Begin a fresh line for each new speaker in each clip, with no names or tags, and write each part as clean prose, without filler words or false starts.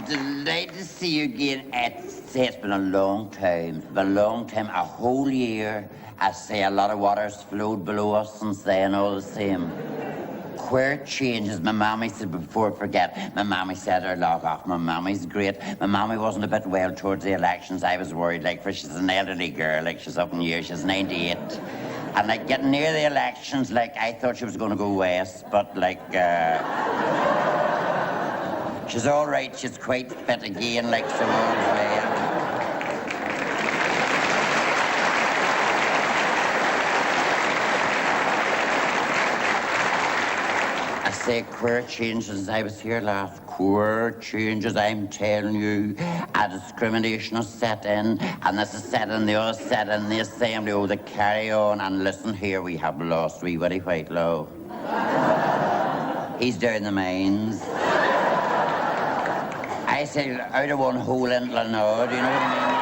delighted to see you again. It's been a long time. A whole year. I say a lot of water's flowed below us since then, all the same. Queer changes. My mommy said, before I forget, my mommy said her log off. My mommy's great. My mommy wasn't a bit well towards the elections. I was worried, like, for she's an elderly girl, like, she's up in years, she's 98. And, like, getting near the elections, like, I thought she was going to go west, but, like, she's all right. She's quite fit again, like, so all's well. I say queer changes. I was here last. Queer changes, I'm telling you. A discrimination is set in, and this is set in, the other set in, the assembly. Oh, they carry on. And listen here, we have lost wee Willie Whitelow. He's down the mines. I say out of one hole into another, do you know what I mean?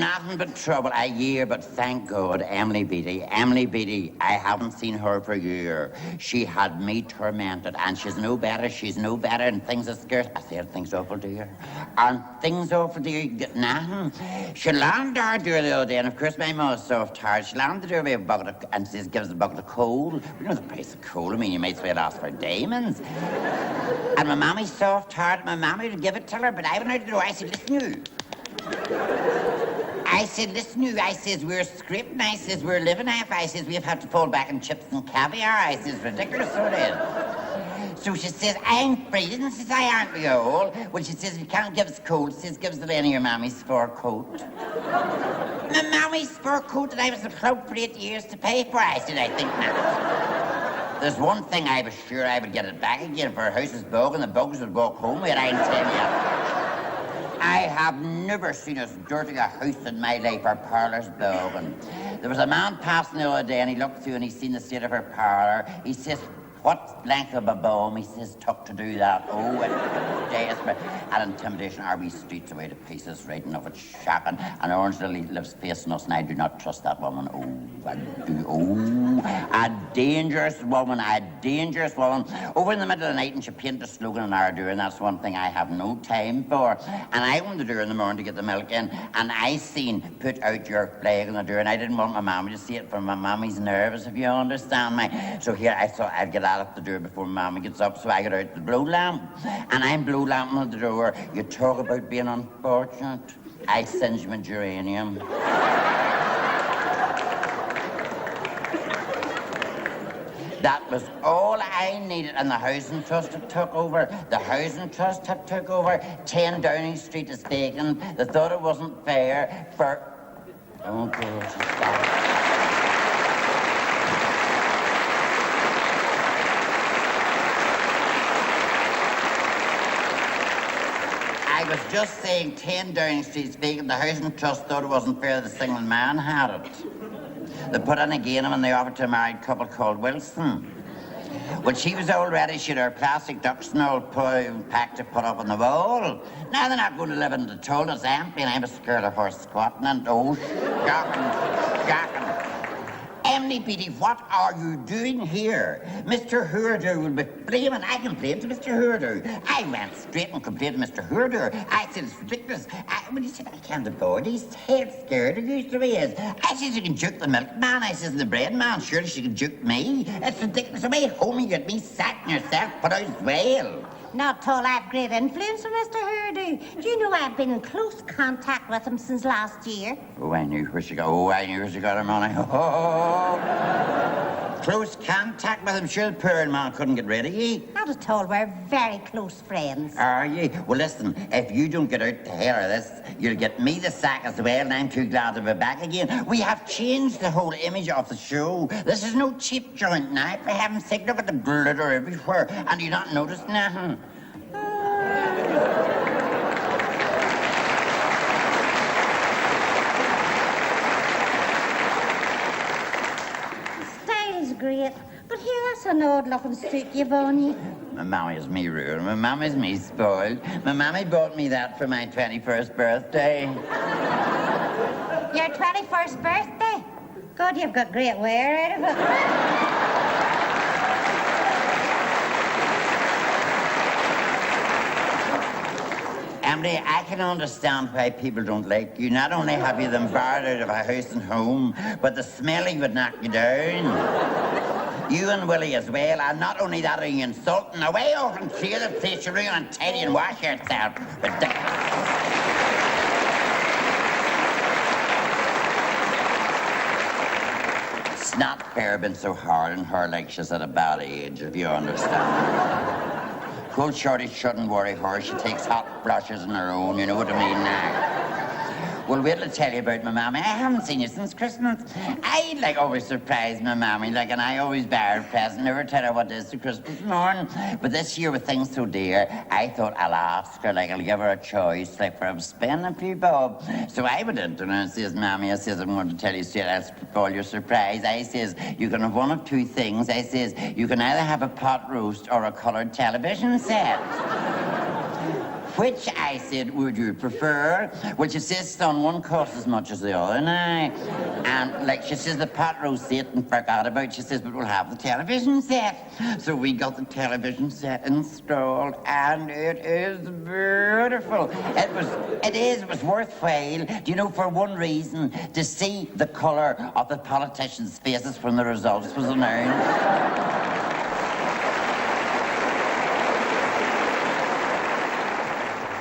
Nothing but trouble. A year, but thank God, Emily Beattie. Emily Beattie, I haven't seen her for a year. She had me tormented, and she's no better, and things are scarce. I said, things awful to her. And things awful to you, get nothing. She landed her door the other day, and of course my mother's soft heart. She landed her with a bucket of, and she gives a bucket of coal. You know the price of coal, I mean, you might as well ask for diamonds. And my mommy's soft heart, my mommy would give it to her, but I went out the door, I said, listen you. I said, listen, you, I says, we're scraping, I says, we're living off, I says, we've had to fall back in chips and caviar, I says, ridiculous, so it is. So she says, I'm freezing, says, I aren't we all? Well, she says, if you can't give us cold, says, give us the Lenny your mammy's fur coat. My mammy's fur coat that I was a club for 8 years to pay for, I said, I think not. There's one thing I was sure I would get it back again, for her house was bog and the bugs would walk home with it, I can tell you. I have never seen as dirty a house in my life. Our parlour's bogging. There was a man passing the other day and he looked through and he seen the state of her parlour. He says, what length of a bomb, he says, took to do that? Oh, it's desperate. And intimidation, our wee streets away to pieces, right enough, it's shocking. And Orange Lily lives facing us and I do not trust that woman. Oh, I do. Oh, a dangerous woman. Over in the middle of the night and she painted a slogan on our door, and that's one thing I have no time for. And I went to the door in the morning to get the milk in, and I seen, put out your flag on the door, and I didn't want my mommy to see it for my mommy's nervous, if you understand me. So here I thought I'd get out of the door before Mama gets up, so I got out the blow lamp. And I'm blow lamping at the door. You talk about being unfortunate. I singed my geranium. That was all I needed, and the Housing Trust had took over. The Housing Trust had took over. 10 Downing Street is vacant. They thought it wasn't fair for... Oh, God, I was just saying 10 Downing Street's vacant. The Housing Trust thought it wasn't fair that a single man had it. They put in again and they offered to a married couple called Wilson. Well, she was all ready. She had her plastic ducks and all packed to put up on the wall. Now they're not going to live in the toll. It's empty and I'm a scared of her squatting and oh, shocking. Emily Beattie, what are you doing here? Mr. Hurdo will be blaming. I complained to Mr. Hurdo. I went straight and complained to Mr. Hurdo. I said, it's ridiculous. When he said, I can't afford, he's head scared of you, so he is. I said, you can juke the milkman. I says, the bread man, surely she can juke me. It's ridiculous. Away home, you get me sacked yourself, put out as well.
Not at all. I have great influence on Mr. Hurdo. Do you know I've been in close contact with him since last year?
Oh, I knew where she got. Oh, I knew where she got her money. Oh. Close contact with him. Sure, the poor man couldn't get rid of ye.
Not at all. We're very close friends.
Are ye? Well, listen, if you don't get out to hell of this, you'll get me the sack as well, and I'm too glad to be back again. We have changed the whole image of the show. This is no cheap joint now. For heaven's sake, look at the glitter everywhere. And you not notice nothing?
Style's great, but here, that's an odd-looking suit you've on you.
My mammy's me rude. My mammy's me spoiled. My mammy bought me that for my 21st birthday.
Your 21st birthday? God, you've got great wear out of it.
Emily, I can understand why people don't like you. Not only have you them barred out of a house and home, but the smelling would knock you down. You and Willie as well, and not only that are you insulting. Away off and clear the place you're and tidy and wash yourself. Ridiculous. It's not fair being so hard on her like she's at a bad age, if you understand. Cold Shorty shouldn't worry her. She takes hot blushes on her own, you know what I mean now. Well, wait till I tell you about my mammy. I haven't seen you since Christmas. I always surprise my mammy, and I always buy her a present, never tell her what it is to Christmas morning. But this year with things so dear, I thought I'll ask her, I'll give her a choice, for spending a few bob. So I went into her and says, Mammy, I says, I'm going to tell you straight, I'll spoil your surprise. I says, you can have one of two things. I says, you can either have a pot roast or a coloured television set. Which, I said, would you prefer? Well, she says, son, one costs as much as the other now. And, she says, the pot roast set and forgot about, she says, but we'll have the television set. So we got the television set installed, and it is beautiful. It was worthwhile, do you know, for one reason, to see the colour of the politicians' faces when the results was announced.